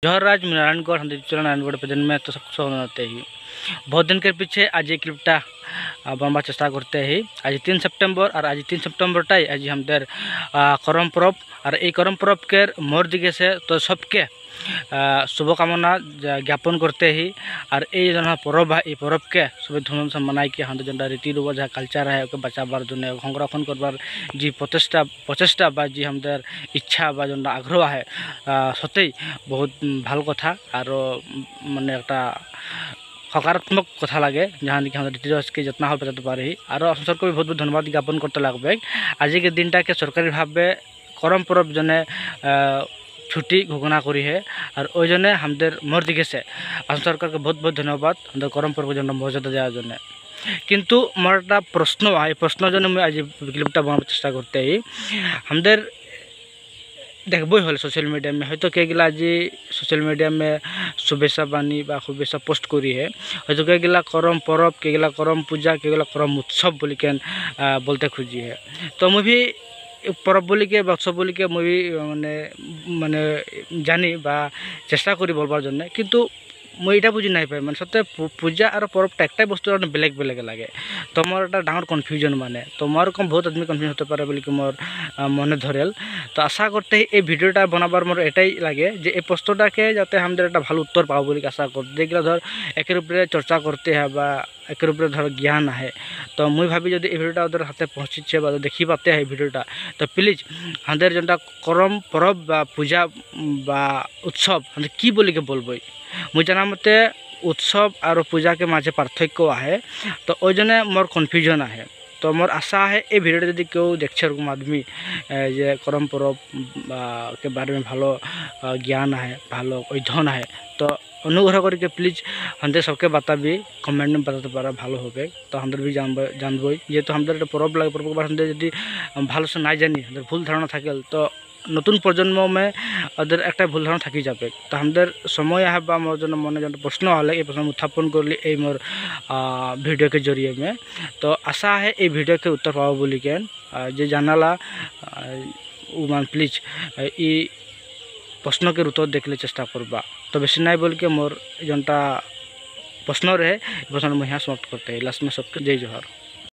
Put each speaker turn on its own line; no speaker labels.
जौहरराज नारायणगढ़ हम नारायणगढ़ प्रेजेंट में तो सबको स्वागत होते ही। बहुत दिन के पीछे आज ये क्लिपटा बनवा चेष्टा करते ही। आज 3 सेप्टेम्बर और आज 3 सेप्टेम्बर टाई आज हमारे करम परब और ये करम परब के मोर दिखे से तो सबके शुभकामना ज्ञापन करते ही। और ये जो परब है ये परब के सब धूमधाम से मनाई के हम जो रीति रिवाज है कलचार है बचाबार जो संरक्षण करवार जी प्रचेष्टा बा जी हमारे इच्छा बा जो आग्रह है सत्य बहुत भल कथा और मानने एक सकारात्मक कथा लगे जहाँ कि हम रीति रिवाज के जितना हल बचाते पारे और संसार को भी बहुत बहुत धन्यवाद ज्ञापन करते लगभग आज के दिनटा के सरकारी भाव करम परब जने छुट्टी घोषणा करी है और ओई जने हमारे मोर दिखे से असम सरकार के बहुत बहुत धन्यवाद हमारे करम परब जो मर्यादा देওয়ার জন্য। किंतु मोर एक प्रश्न है प्रश्न जो मैं आज क्लिपटा बनाने चेष्टा करते ही हमारे देखबई हल सोशल मीडिया में हयतो केगला आज सोशल मीडिया में शुभेच्छा बानी बा शुभेच्छा पोस्ट करी है हयतो केगला करम परब केगला करम पूजा केगला करम उत्सव बोली के बोलते खुजी है। तो मुझे भी परब बोली के उत्सव बोली के मुझे माने माने जानी बा चेष्टा करी बोलबार जन्य किंतु मैं ये बुझी नहीं पाए मैं सत्य पूजा और परब एकटाई बस्तु बेलेग बेलेग लगे। तो मोर एक डाँगर कन्फ्यूजन माने तो मोर कम बहुत आदमी कन्फ्यूजन होते पारे बोली कि मोर मन धरेल। तो आशा करते ही भिडियोटा बनाबार मोर एटाई लगे जे ये प्रश्नटा के जाते हमारे एक भल उत्तर पाओ बोली आशा कर जेगला धर एक रूपे चर्चा करते हैं बा एक रूपे धर ज्ञान है। तो मुई भावी जो भिडियोटा ओদের हाथे पहुँचे देखी पाते हैं भिडियोटा तो प्लिज हमारे जो करम परब बा पूजा बा उत्सव हम कि बोली के बोलबई मुझे जाना मते उत्सव और पूजा के माझे पार्थक्य है। तो ओई जने मोर कन्फ्यूजन है। तो मोर आशा है ये भिडियो यदि क्यों देखछे एरकम आदमी जे करम परब के बारे में भालो ज्ञान है भालो अध्ययन है तो अनुग्रह करके प्लिज हमारे सबके बताबी कमेंट में बताते पारा भालो हो गए। तो हमारे भी जानबई जेहेतु हमारे परब लगे परब बारे यदि भालो से नहीं जानी भूल धारणा थाके तो नतून प्रजन्म में ओদের एक भूल धारणा थी जाए। तो हमारे समय है मोर जो मन जो प्रश्न हल ये प्रश्न उत्थापन कर ली मोर भिडियो के जरिए में। तो आशा है ये भिडियो के उत्तर पाओ बोली के जे जानाला मान प्लिज ये प्रश्न के उत्तर देखले चेष्टा करबा। तो बेसी नहीं बोल के मोर जोटा प्रश्न रहे प्रश्न मैं यहाँ समाप्त करते हैं लास्ट में सबके जय जोहार।